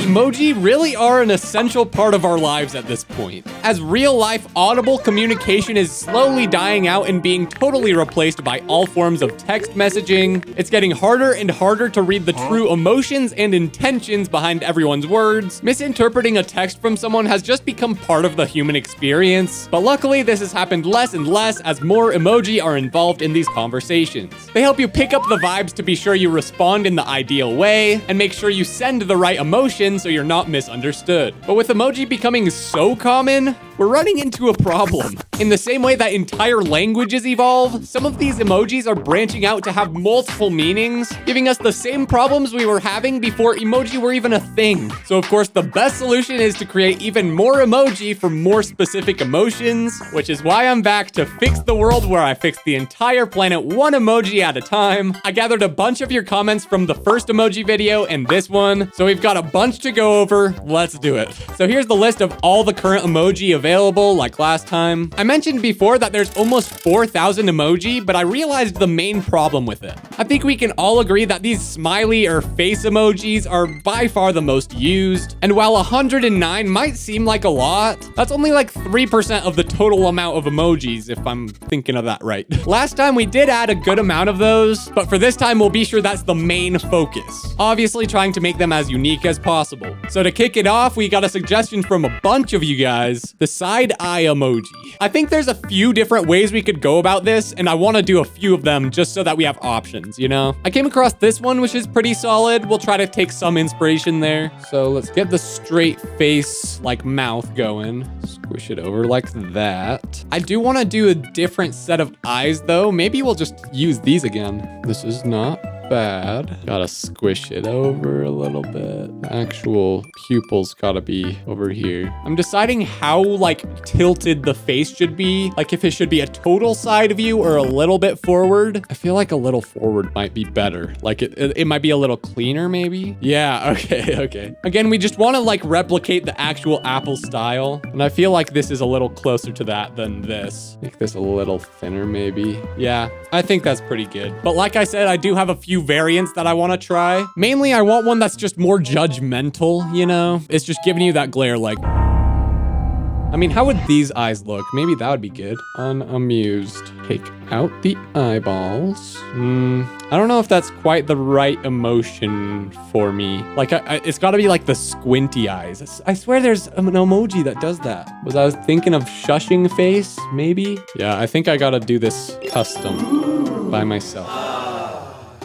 emoji really are an essential part of our lives at this point. As real-life audible communication is slowly dying out and being totally replaced by all forms of text messaging, it's getting harder and harder to read the true emotions and intentions behind everyone's words. Misinterpreting a text from someone has just become part of the human experience, but luckily this has happened less and less as more emoji are involved in these conversations. They help you pick up the vibes to be sure you respond in the ideal way, and make sure you send the right emotion so you're not misunderstood. But with emoji becoming so common, we're running into a problem. In the same way that entire languages evolve, some of these emojis are branching out to have multiple meanings, giving us the same problems we were having before emoji were even a thing. So of course, the best solution is to create even more emoji for more specific emotions, which is why I'm back to fix the world, where I fix the entire planet one emoji at a time. I gathered a bunch of your comments from the first emoji video and this one, so we've got a bunch to go over. Let's do it. So here's the list of all the current emoji available, like last time. I mentioned before that there's almost 4,000 emoji, but I realized the main problem with it. I think we can all agree that these smiley or face emojis are by far the most used, and while 109 might seem like a lot, that's only like 3% of the total amount of emojis, if I'm thinking of that right. Last time we did add a good amount of those, but for this time we'll be sure that's the main focus. Obviously trying to make them as unique as possible. So to kick it off, we got a suggestion from a bunch of you guys, the side eye emoji. I think there's a few different ways we could go about this, and I want to do a few of them just so that we have options, you know? I came across this one, which is pretty solid. We'll try to take some inspiration there. So let's get the straight face, like mouth going. Squish it over like that. I do want to do a different set of eyes though. Maybe we'll just use these again. This is not bad. Gotta squish it over a little bit. The actual pupils gotta be over here. I'm deciding how like tilted the face should be. Like if it should be a total side view or a little bit forward. I feel like a little forward might be better. Like it might be a little cleaner maybe. Yeah, okay. Again, we just want to like replicate the actual Apple style. And I feel like this is a little closer to that than this. Make this a little thinner maybe. Yeah, I think that's pretty good. But like I said, I do have a few variants that I want to try. Mainly, I want one that's just more judgmental, you know? It's just giving you that glare like... I mean, how would these eyes look? Maybe that would be good. Unamused. Take out the eyeballs. I don't know if that's quite the right emotion for me. Like, it's got to be like the squinty eyes. I swear there's an emoji that does that. I was thinking of shushing face, maybe? Yeah, I think I got to do this custom by myself.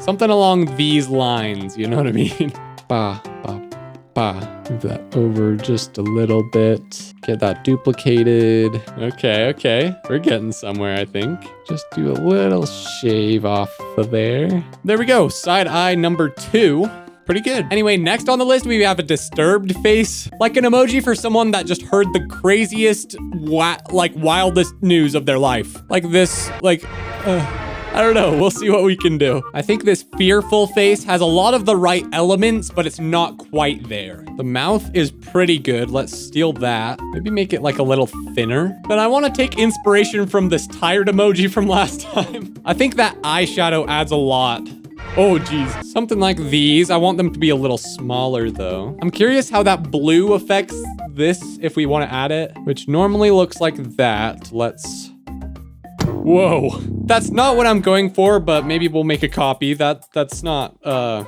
Something along these lines, you know what I mean? Move that over just a little bit. Get that duplicated. Okay. We're getting somewhere, I think. Just do a little shave off of there. There we go. Side eye number 2. Pretty good. Anyway, next on the list, we have a disturbed face. Like an emoji for someone that just heard the craziest, wildest news of their life. Like this, I don't know. We'll see what we can do. I think this fearful face has a lot of the right elements, but it's not quite there. The mouth is pretty good. Let's steal that. Maybe make it like a little thinner. But I want to take inspiration from this tired emoji from last time. I think that eyeshadow adds a lot. Oh, geez. Something like these. I want them to be a little smaller, though. I'm curious how that blue affects this if we want to add it, which normally looks like that. Let's... Whoa, that's not what I'm going for, but maybe we'll make a copy. That's not, I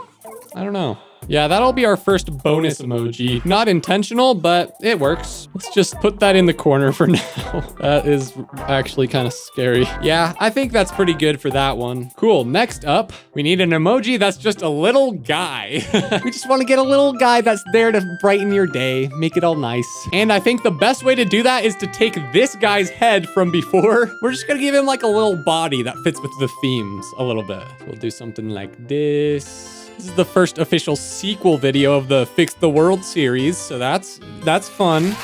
don't know. Yeah, that'll be our first bonus emoji. Not intentional, but it works. Let's just put that in the corner for now. That is actually kind of scary. Yeah, I think that's pretty good for that one. Cool, next up, we need an emoji that's just a little guy. We just want to get a little guy that's there to brighten your day, make it all nice. And I think the best way to do that is to take this guy's head from before. We're just gonna give him like a little body that fits with the themes a little bit. So we'll do something like this. This is the first official sequel video of the Fix the World series, so that's fun.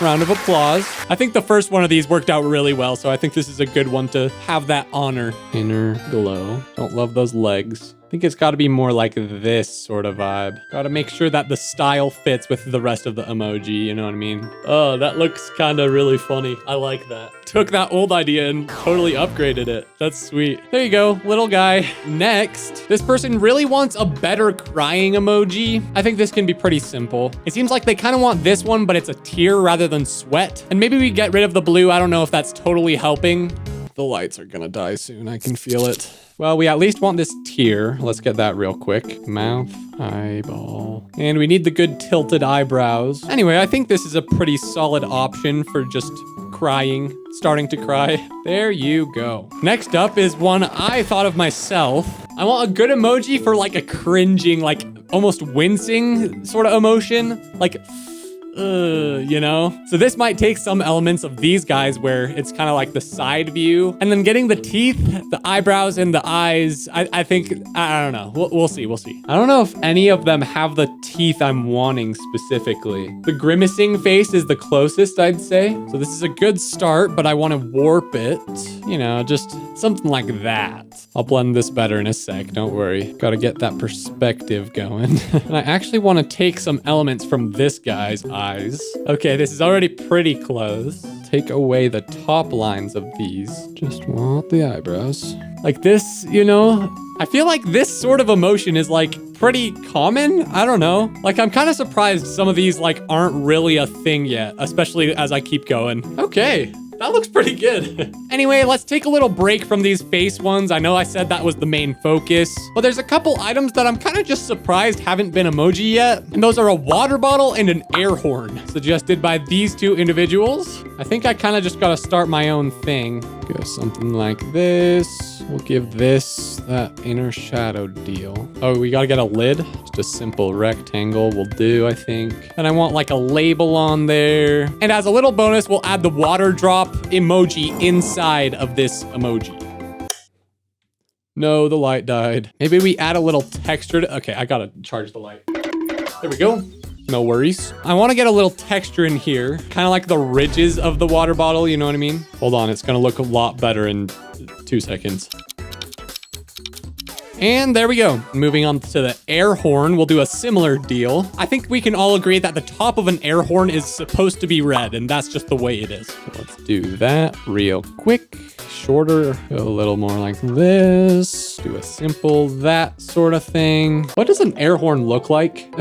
Round of applause. I think the first one of these worked out really well, so I think this is a good one to have that honor. Inner glow. Don't love those legs. think it's got to be more like this sort of vibe. Got to make sure that the style fits with the rest of the emoji, you know what I mean? Oh, that looks kind of really funny. I like that. Took that old idea and totally upgraded it. That's sweet. There you go, little guy. Next, this person really wants a better crying emoji. I think this can be pretty simple. It seems like they kind of want this one, but it's a tear rather than sweat. And maybe we get rid of the blue. I don't know if that's totally helping. The lights are gonna die soon. I can feel it. Well, we at least want this tear. Let's get that real quick. Mouth, eyeball. And we need the good tilted eyebrows. Anyway, I think this is a pretty solid option for just crying, starting to cry. There you go. Next up is one I thought of myself. I want a good emoji for like a cringing, like almost wincing sort of emotion. Like, you know? So this might take some elements of these guys where it's kind of like the side view, and then getting the teeth, the eyebrows, and the eyes. I think, I don't know. We'll see. I don't know if any of them have the teeth I'm wanting specifically. The grimacing face is the closest, I'd say. So this is a good start, but I want to warp it. You know, just something like that. I'll blend this better in a sec, don't worry. Gotta get that perspective going. And I actually want to take some elements from this guy's eyes. Okay, this is already pretty close. Take away the top lines of these. Just want the eyebrows. Like this, you know? I feel like this sort of emotion is like pretty common. I don't know. Like I'm kind of surprised some of these like aren't really a thing yet, especially as I keep going. Okay. That looks pretty good. Anyway, let's take a little break from these face ones. I know I said that was the main focus, but there's a couple items that I'm kind of just surprised haven't been emoji yet. And those are a water bottle and an air horn, suggested by these two individuals. I think I kind of just got to start my own thing. Go something like this. We'll give this that inner shadow deal. Oh, we got to get a lid. Just a simple rectangle will do, I think. And I want like a label on there. And as a little bonus, we'll add the water drop emoji inside of this emoji. No, the light died. Maybe we add a little texture to, okay, I gotta charge the light. There we go. No worries. I want to get a little texture in here, kind of like the ridges of the water bottle, you know what I mean? Hold on, it's gonna look a lot better in 2 seconds. And there we go. Moving on to the air horn, we'll do a similar deal. I think we can all agree that the top of an air horn is supposed to be red, and that's just the way it is. So let's do that real quick. Shorter, go a little more like this. Do a simple that sort of thing. What does an air horn look like?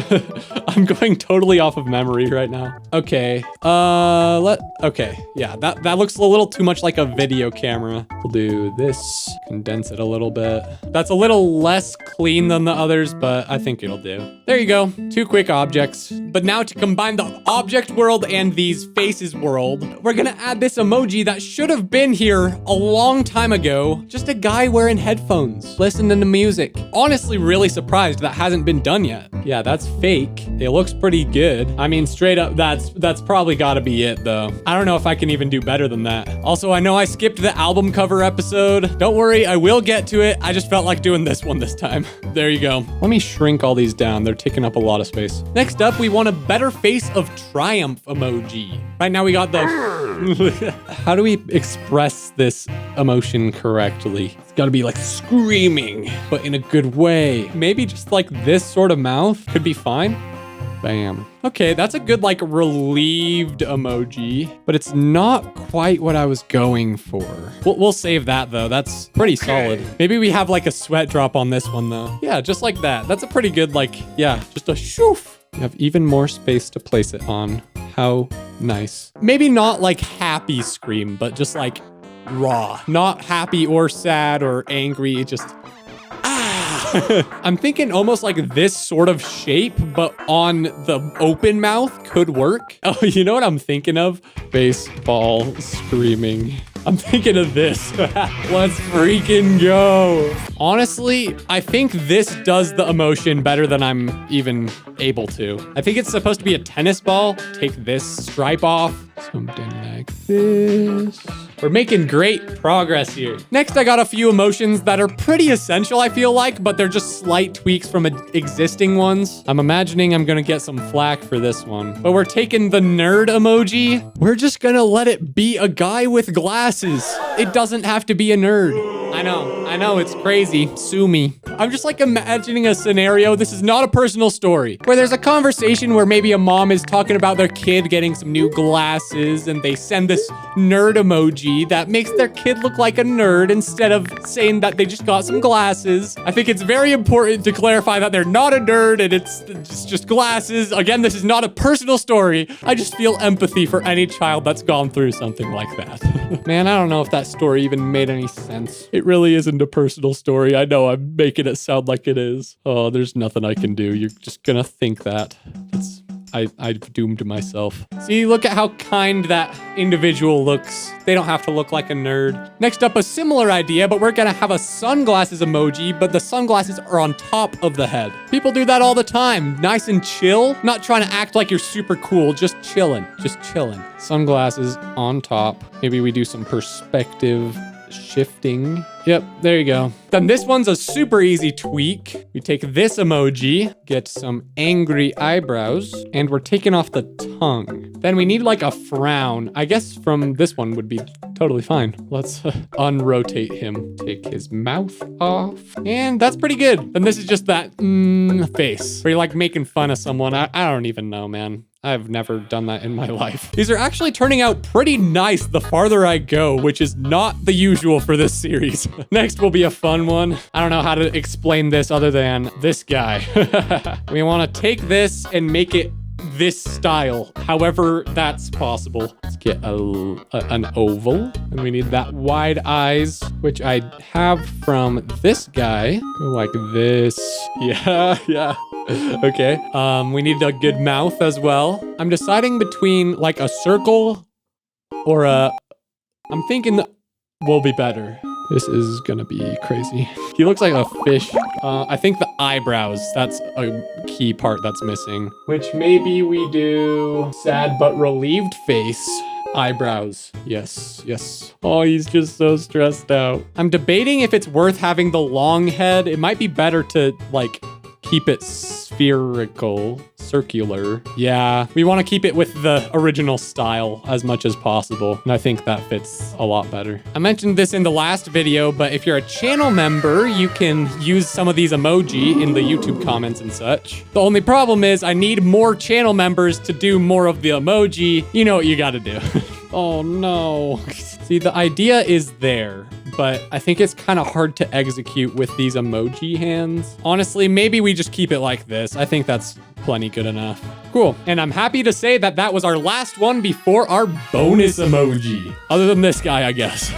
I'm going totally off of memory right now. Okay, okay, yeah, that looks a little too much like a video camera. We'll do this, condense it a little bit. That's a little less clean than the others, but I think it'll do. There you go, 2 quick objects. But now to combine the object world and these faces world, we're gonna add this emoji that should have been here a long time ago. Just a guy wearing headphones, listening to music. Honestly, really surprised that hasn't been done yet. Yeah, that's fake. It looks pretty good. I mean, straight up, that's probably gotta be it though. I don't know if I can even do better than that. Also, I know I skipped the album cover episode. Don't worry, I will get to it. I just felt like doing this one this time. There you go. Let me shrink all these down. They're taking up a lot of space. Next up, we want a better face of triumph emoji. Right now we got the... How do we express this emotion correctly? It's gotta be like screaming, but in a good way. Maybe just like this sort of mouth could be fine. Bam. Okay, that's a good like relieved emoji, but it's not quite what I was going for. We'll save that though. That's pretty solid. Maybe we have like a sweat drop on this one though. Yeah, just like that. That's a pretty good like, yeah, just a shoof. You have even more space to place it on. How nice. Maybe not like happy scream, but just like raw. Not happy or sad or angry, just I'm thinking almost like this sort of shape, but on the open mouth could work. Oh, you know what I'm thinking of? Baseball screaming. I'm thinking of this. Let's freaking go. Honestly, I think this does the emotion better than I'm even able to. I think it's supposed to be a tennis ball. Take this stripe off. Something like this. We're making great progress here. Next, I got a few emotions that are pretty essential, I feel like, but they're just slight tweaks from existing ones. I'm imagining I'm gonna get some flack for this one. But we're taking the nerd emoji. We're just gonna let it be a guy with glasses. It doesn't have to be a nerd. I know, it's crazy. Sue me. I'm just like imagining a scenario. This is not a personal story. Where there's a conversation where maybe a mom is talking about their kid getting some new glasses and they send this nerd emoji that makes their kid look like a nerd instead of saying that they just got some glasses. I think it's very important to clarify that they're not a nerd and it's just glasses. Again, this is not a personal story. I just feel empathy for any child that's gone through something like that. Man, I don't know if that story even made any sense. It really isn't a personal story. I know I'm making it sound like it is. Oh, there's nothing I can do. You're just gonna think that. I've doomed myself. See, look at how kind that individual looks. They don't have to look like a nerd. Next up, a similar idea, but we're gonna have a sunglasses emoji, but the sunglasses are on top of the head. People do that all the time. Nice and chill. Not trying to act like you're super cool, just chilling. Just chilling. Sunglasses on top. Maybe we do some perspective shifting. Yep, there you go. Then this one's a super easy tweak. We take this emoji, get some angry eyebrows, and we're taking off the tongue. Then we need like a frown. I guess from this one would be totally fine. Let's unrotate him. Take his mouth off. And that's pretty good. Then this is just that face where you're like making fun of someone. I don't even know, man. I've never done that in my life. These are actually turning out pretty nice the farther I go, which is not the usual for this series. Next will be a fun one. I don't know how to explain this other than this guy. We want to take this and make it this style, however that's possible. Let's get an oval, and we need that wide eyes, which I have from this guy. Go like this. Yeah. Okay. We need a good mouth as well. I'm deciding between like a circle or I'm thinking that will be better. This is gonna be crazy. He looks like a fish. I think the eyebrows, that's a key part that's missing. Which maybe we do sad but relieved face. Eyebrows. Yes. Oh, he's just so stressed out. I'm debating if it's worth having the long head. It might be better to like keep it spherical, circular. Yeah, we want to keep it with the original style as much as possible. And I think that fits a lot better. I mentioned this in the last video, but if you're a channel member, you can use some of these emoji in the YouTube comments and such. The only problem is I need more channel members to do more of the emoji. You know what you gotta do. Oh no. See, the idea is there, but I think it's kind of hard to execute with these emoji hands. Honestly, maybe we just keep it like this. I think that's plenty good enough. Cool. And I'm happy to say that that was our last one before our bonus emoji. Other than this guy, I guess.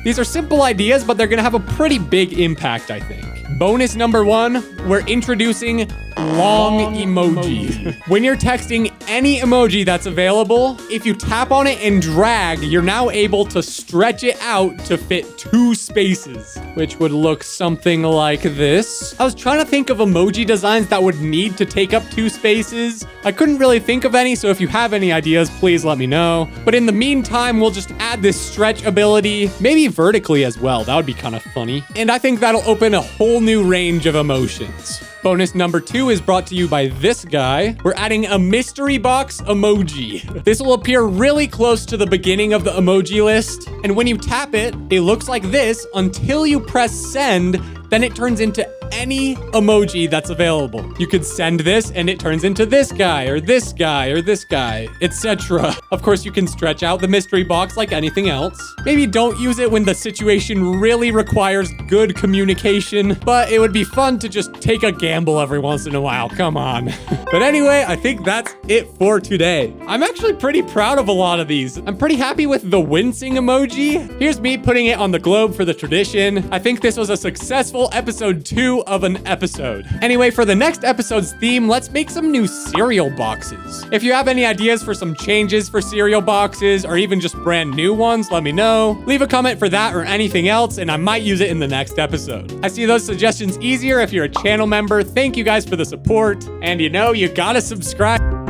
These are simple ideas, but they're gonna have a pretty big impact, I think. Bonus number 1, we're introducing long emoji. When you're texting any emoji that's available, if you tap on it and drag, you're now able to stretch it out to fit 2 spaces, which would look something like this. I was trying to think of emoji designs that would need to take up 2 spaces. I couldn't really think of any, so if you have any ideas, please let me know. But in the meantime, we'll just add this stretch ability, maybe vertically as well. That would be kind of funny. And I think that'll open a whole new range of emotions. Bonus number 2 is brought to you by this guy. We're adding a mystery box emoji. This will appear really close to the beginning of the emoji list. And when you tap it, it looks like this until you press send. Then it turns into any emoji that's available. You could send this and it turns into this guy or this guy or this guy, etc. Of course, you can stretch out the mystery box like anything else. Maybe don't use it when the situation really requires good communication, but it would be fun to just take a gamble every once in a while. Come on. But anyway, I think that's it for today. I'm actually pretty proud of a lot of these. I'm pretty happy with the wincing emoji. Here's me putting it on the globe for the tradition. I think this was a successful episode 2 of an episode. Anyway, for the next episode's theme, let's make some new cereal boxes. If you have any ideas for some changes for cereal boxes or even just brand new ones, let me know. Leave a comment for that or anything else, and I might use it in the next episode. I see those suggestions easier if you're a channel member. Thank you guys for the support. And you know, you gotta subscribe.